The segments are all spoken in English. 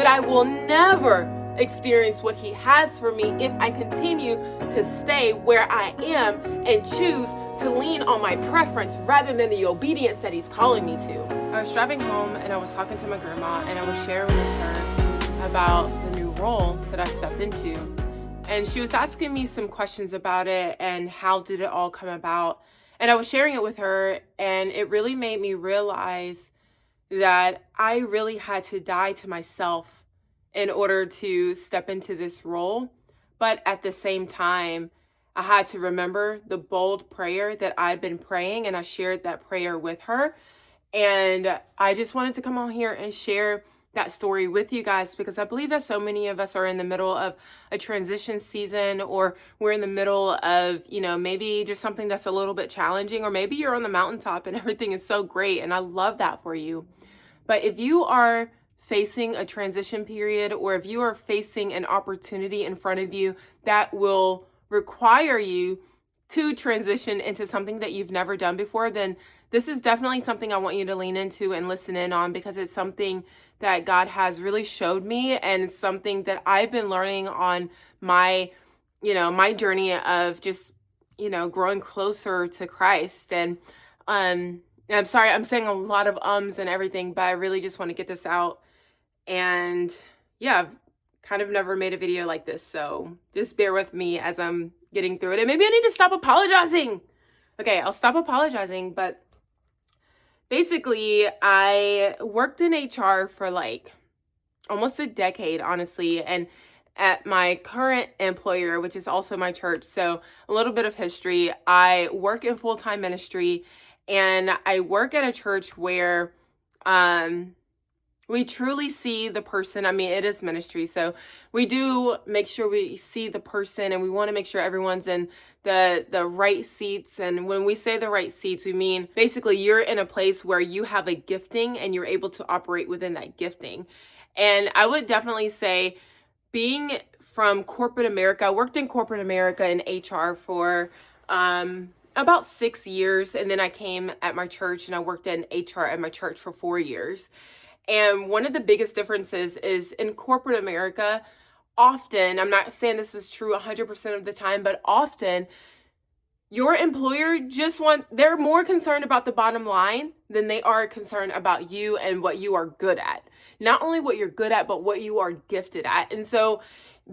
I will never experience what he has for me if I continue to stay where I am and choose to lean on my preference rather than the obedience that he's calling me to. I was driving home and I was talking to my grandma, and I was sharing with her about the new role that I stepped into. And she was asking me some questions about it and how did it all come about. And I was sharing it with her, and it really made me realize that I really had to die to myself in order to step into this role. But at the same time, I had to remember the bold prayer that I'd been praying, and I shared that prayer with her. And I just wanted to come on here and share that story with you guys, because I believe that so many of us are in the middle of a transition season, or we're in the middle of, maybe just something that's a little bit challenging, or maybe you're on the mountaintop and everything is so great. And I love that for you. But if you are facing a transition period, or if you are facing an opportunity in front of you that will require you to transition into something that you've never done before, then this is definitely something I want you to lean into and listen in on, because it's something that God has really showed me, and something that I've been learning on my journey of just, growing closer to Christ. And I'm sorry, I'm saying a lot of ums and everything, but I really just want to get this out. And yeah, I've kind of never made a video like this, so just bear with me as I'm getting through it. And maybe I need to stop apologizing. Okay, I'll stop apologizing, but basically, I worked in HR for like almost a decade, honestly, and at my current employer, which is also my church. So a little bit of history. I work in full-time ministry, and I work at a church where we truly see the person. I mean, it is ministry, so we do make sure we see the person, and we want to make sure everyone's in the right seats. And when we say the right seats, we mean basically you're in a place where you have a gifting and you're able to operate within that gifting. And I would definitely say, being from corporate America, I worked in corporate America in HR for about 6 years, and then I came at my church and I worked in HR at my church for 4 years. And one of the biggest differences is in corporate America, often, I'm not saying this is true 100% of the time, but often your employer they're more concerned about the bottom line than they are concerned about you and what you are good at. Not only what you're good at, but what you are gifted at. And so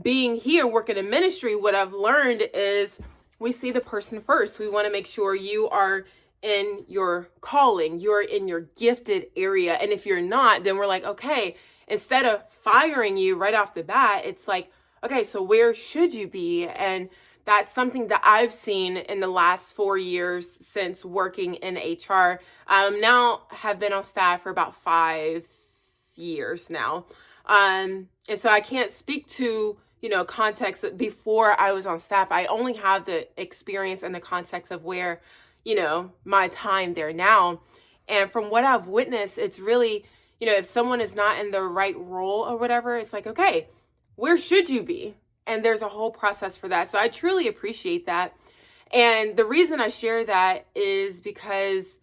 being here, working in ministry, what I've learned is we see the person first. We want to make sure you are in your calling, you're in your gifted area. And if you're not, then we're like, okay, instead of firing you right off the bat, it's like, okay, so where should you be? And that's something that I've seen in the last 4 years since working in HR. Now have been on staff for about 5 years now. And so I can't speak to, context before I was on staff. I only have the experience and the context of where, my time there now. And from what I've witnessed, it's really, if someone is not in the right role or whatever, it's like, okay, where should you be? And there's a whole process for that. So I truly appreciate that. And the reason I share that is because,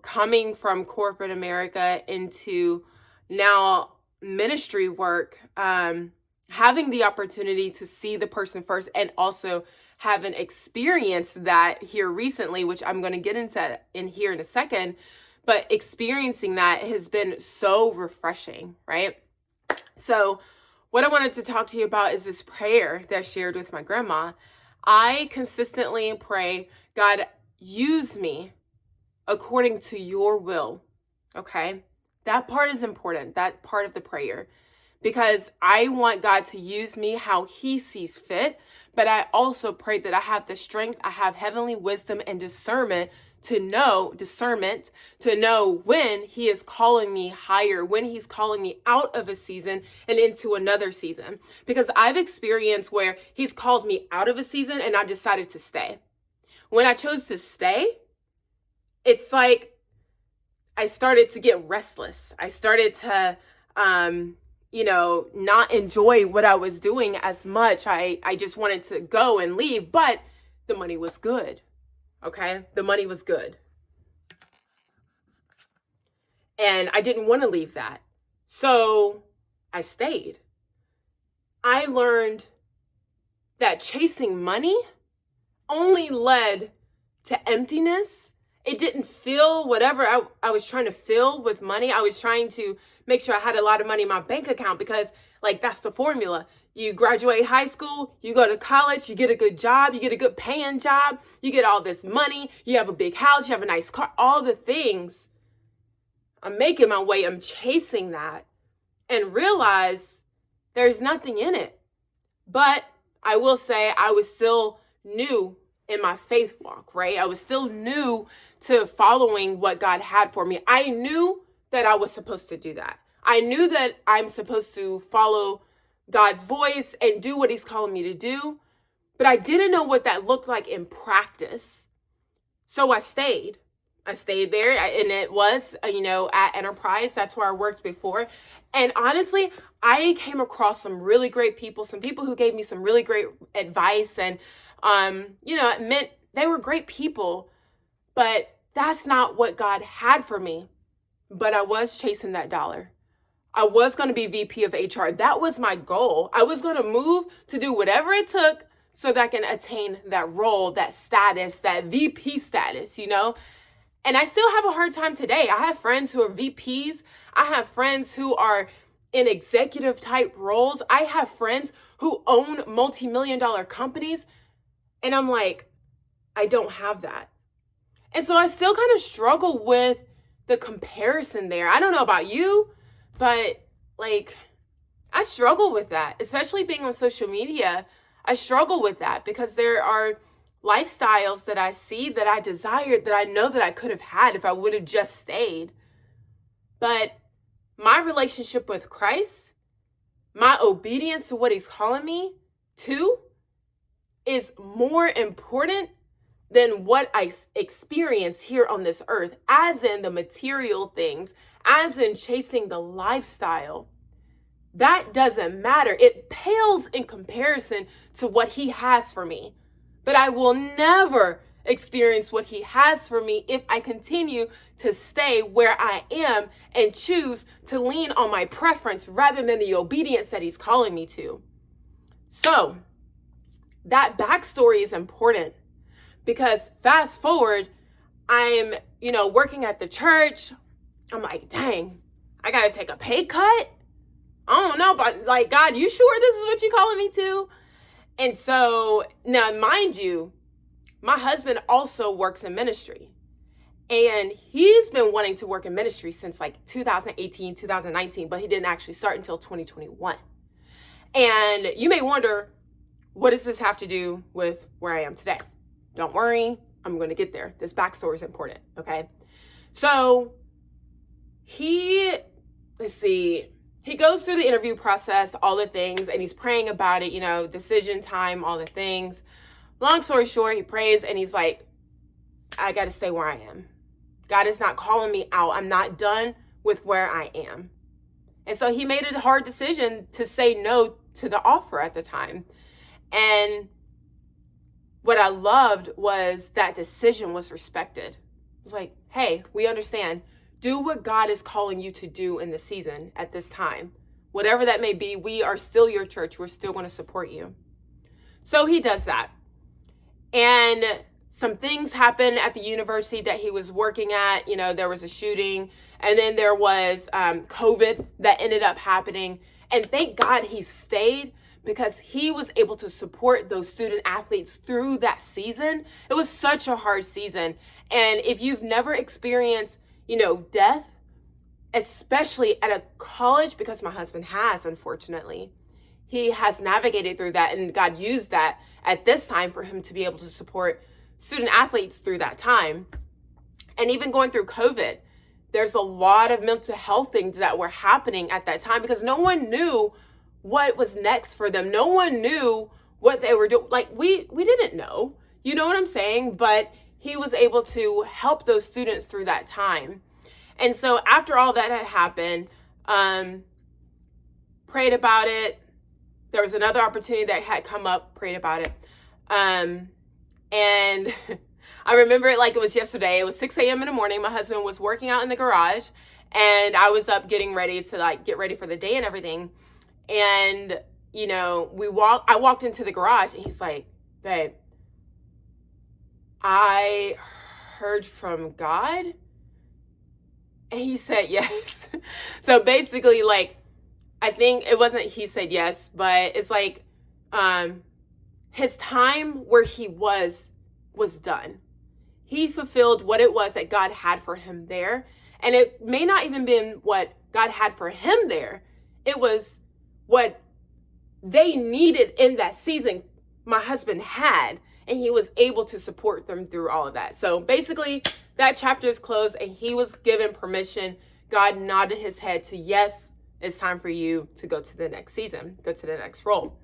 coming from corporate America into now ministry work, having the opportunity to see the person first, and also haven't experienced that here recently, which I'm going to get into in here in a second. But experiencing that has been so refreshing, right? So what I wanted to talk to you about is this prayer that I shared with my grandma. I consistently pray, God, use me according to your will, okay? That part is important, that part of the prayer, because I want God to use me how he sees fit. But I also pray that I have the strength, I have heavenly wisdom and discernment to know when he is calling me higher, when he's calling me out of a season and into another season. Because I've experienced where he's called me out of a season and I decided to stay. When I chose to stay, it's like I started to get restless. I started to, not enjoy what I was doing as much. I just wanted to go and leave, but the money was good. Okay, the money was good. And I didn't want to leave that. So I stayed. I learned that chasing money only led to emptiness. It didn't fill whatever I was trying to fill with money. I was trying to make sure I had a lot of money in my bank account because, like, that's the formula. You graduate high school, you go to college, you get a good job, you get a good paying job, you get all this money, you have a big house, you have a nice car, all the things. I'm making my way, I'm chasing that, and realize there's nothing in it. But I will say I was still new in my faith walk, right? I was still new to following what God had for me. I knew that I was supposed to do that. I knew that I'm supposed to follow God's voice and do what he's calling me to do, but I didn't know what that looked like in practice. So I stayed there, and it was, at Enterprise. That's where I worked before. And honestly, I came across some really great people, some people who gave me some really great advice, and it meant they were great people, but that's not what God had for me. But I was chasing that dollar. I was going to be VP of HR. That was my goal. I was going to move to do whatever it took so that I can attain that role, that status, that VP status, And I still have a hard time today. I have friends who are VPs. I have friends who are in executive type roles. I have friends who own multi-million-dollar companies. And I'm like, I don't have that. And so I still kind of struggle with the comparison there. I don't know about you, but I struggle with that, especially being on social media. I struggle with that because there are lifestyles that I see that I desired that I know that I could have had if I would have just stayed. But my relationship with Christ, my obedience to what he's calling me to, is more important than what I experience here on this earth, as in the material things, as in chasing the lifestyle. That doesn't matter. It pales in comparison to what he has for me. But I will never experience what he has for me if I continue to stay where I am and choose to lean on my preference rather than the obedience that he's calling me to. So that backstory is important because fast forward, I'm, working at the church. I'm like, dang, I got to take a pay cut. I don't know, but God, you sure this is what you're calling me to? And so now, mind you, my husband also works in ministry, and he's been wanting to work in ministry since 2018, 2019, but he didn't actually start until 2021. And you may wonder, what does this have to do with where I am today? Don't worry, I'm going to get there. This backstory is important, okay? So he goes through the interview process, all the things, and he's praying about it, decision time, all the things. Long story short, he prays and he's like, I got to stay where I am. God is not calling me out. I'm not done with where I am. And so he made a hard decision to say no to the offer at the time. And what I loved was that decision was respected. It was like, hey, we understand. Do what God is calling you to do in this season at this time. Whatever that may be, we are still your church. We're still going to support you. So he does that. And some things happened at the university that he was working at. There was a shooting, and then there was COVID that ended up happening. And thank God he stayed because he was able to support those student athletes through that season. It was such a hard season. And if you've never experienced, death, especially at a college, because my husband has, unfortunately, he has navigated through that, and God used that at this time for him to be able to support student athletes through that time. And even going through COVID, there's a lot of mental health things that were happening at that time because no one knew what was next for them. No one knew what they were doing. We didn't know, you know what I'm saying? But he was able to help those students through that time. And so after all that had happened, prayed about it. There was another opportunity that had come up, prayed about it. And I remember it like it was yesterday. It was 6 a.m. in the morning. My husband was working out in the garage, And I was up getting ready to like get ready for the day and everything. And, you know, I walked into the garage and he's like, babe, I heard from God. And he said yes. So basically, like, I think it wasn't he said yes, but it's like his time where he was done. He fulfilled what it was that God had for him there. And it may not even been what God had for him there. It was what they needed in that season my husband had. And he was able to support them through all of that. So basically, that chapter is closed and he was given permission. God nodded his head to yes, it's time for you to go to the next season, go to the next role.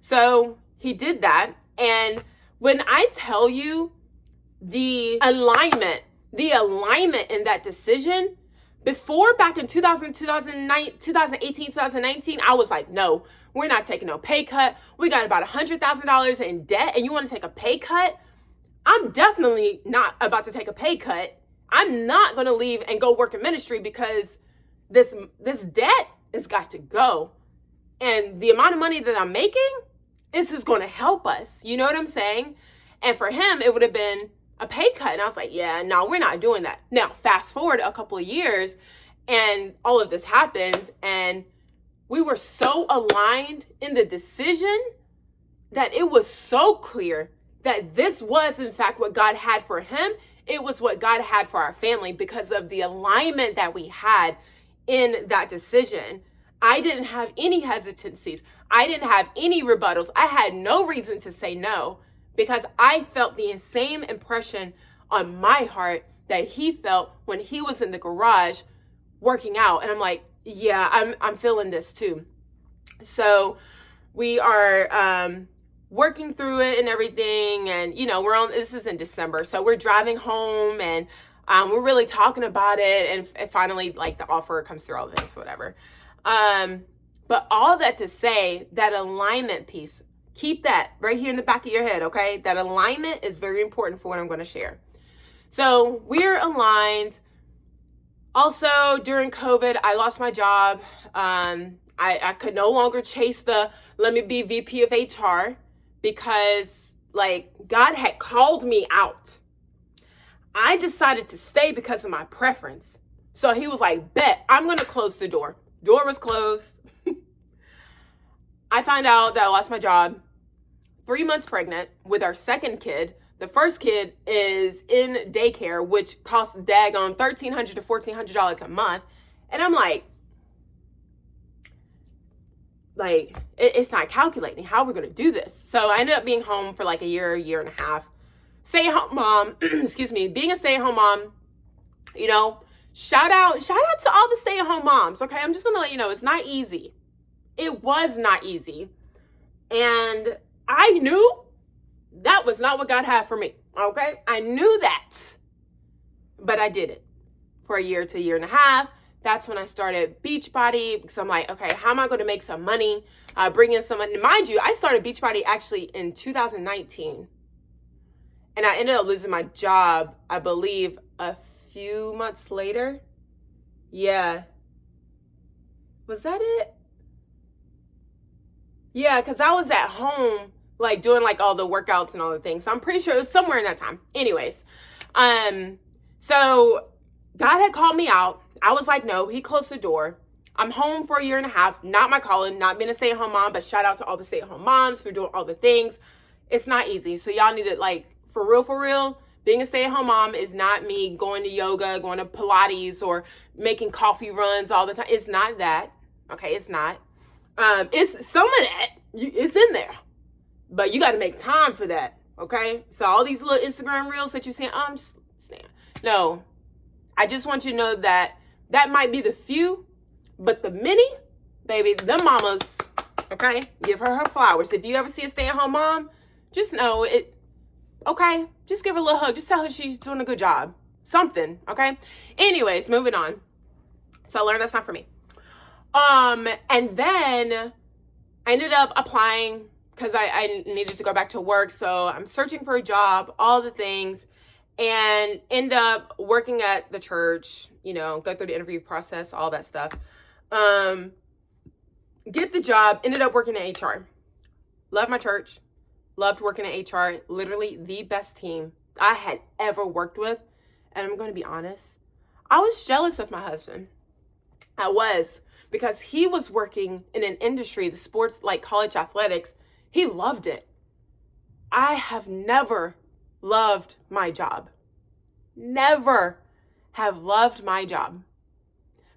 So he did that. And when I tell you the alignment in that decision, before back in 2018, 2019, I was like, no, we're not taking no pay cut. We got about $100,000 in debt and you want to take a pay cut? I'm definitely not about to take a pay cut. I'm not going to leave and go work in ministry because this debt has got to go. And the amount of money that I'm making, this is going to help us. You know what I'm saying? And for him, it would have been a pay cut. And I was like, yeah, no, we're not doing that. Now, fast forward a couple of years and all of this happens and we were so aligned in the decision that it was so clear that this was in fact what God had for him. It was what God had for our family because of the alignment that we had in that decision. I didn't have any hesitancies. I didn't have any rebuttals. I had no reason to say no because I felt the same impression on my heart that he felt when he was in the garage working out. And I'm like, yeah, I'm feeling this too. So we are working through it and everything. And, you know, this is in December. So we're driving home and we're really talking about it. And finally, like, the offer comes through, all the things, whatever. But all that to say, that alignment piece, keep that right here in the back of your head, okay? That alignment is very important for what I'm going to share. So we're aligned. Also, during COVID, I lost my job. I could no longer chase let me be VP of HR because, like, God had called me out. I decided to stay because of my preference. So he was like, bet, I'm going to close the door. Door was closed. I found out that I lost my job 3 months pregnant with our second kid. The first kid is in daycare, which costs daggone $1,300 to $1,400 a month. And I'm like, it's not calculating how we're going to do this. So I ended up being home for like a year and a half. Stay-at-home mom, excuse me, being a stay-at-home mom, you know, shout out to all the stay-at-home moms, okay? I'm just going to let you know, it's not easy. It was not easy. And I knew that was not what God had for me, okay? I knew that, but I did it for a year to a year and a half. That's when I started Beachbody because I'm like, okay, how am I going to make some money, bring in some money? Mind you, I started Beachbody actually in 2019, and I ended up losing my job, I believe, a few months later. Yeah. Was that it? Yeah, because I was at home, like, doing, like, all the workouts and all the things. So I'm pretty sure it was somewhere in that time. Anyways, so God had called me out. I was like, no, he closed the door. I'm home for a year and a half. Not my calling, not being a stay-at-home mom, but shout out to all the stay-at-home moms for doing all the things. It's not easy. So y'all need to, like, for real, being a stay-at-home mom is not me going to yoga, going to Pilates, or making coffee runs all the time. It's not that. Okay, it's not. It's some of that. It's in there. But you got to make time for that, okay? So all these little Instagram reels that you're saying, oh, I'm just saying. No, I just want you to know that that might be the few, but the many, baby, the mamas, okay? Give her flowers. If you ever see a stay-at-home mom, just know it, okay? Just give her a little hug. Just tell her she's doing a good job. Something, okay? Anyways, moving on. So I learned that's not for me. And then I ended up applying because I needed to go back to work. So I'm searching for a job, all the things. and end up working at the church, go through the interview process, all that stuff. Get the job, ended up working in HR. Love my church, loved working in HR, literally the best team I had ever worked with. And I'm going to be honest, I was jealous of my husband. I was, because he was working in an industry, the sports, like college athletics. He loved it. I have never loved my job. Never have loved my job.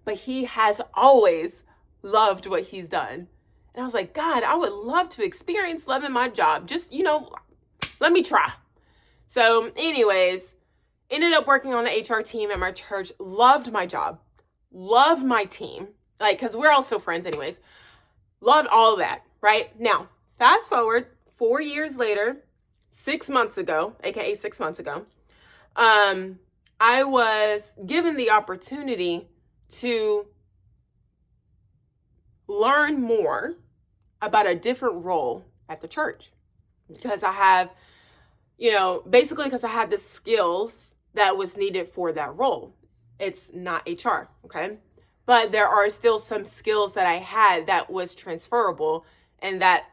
But he has always loved what he's done. And I was like, God, I would love to experience loving my job. Just, let me try. So anyways, ended up working on the HR team at my church. Loved my job. Loved my team. Like, because we're all still friends anyways. Loved all of that, right? Now, fast forward 4 years later, 6 months ago, aka 6 months ago, I was given the opportunity to learn more about a different role at the church. Because I have, basically because I had the skills that was needed for that role. It's not HR, okay? But there are still some skills that I had that was transferable, and that,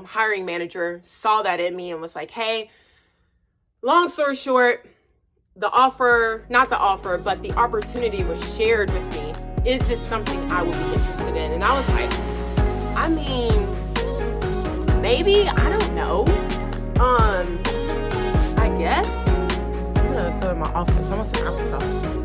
hiring manager saw that in me and was like, hey, long story short, the opportunity was shared with me. Is this something I would be interested in? And I was like, maybe, I don't know. I guess. I'm gonna go to my office. I want some applesauce.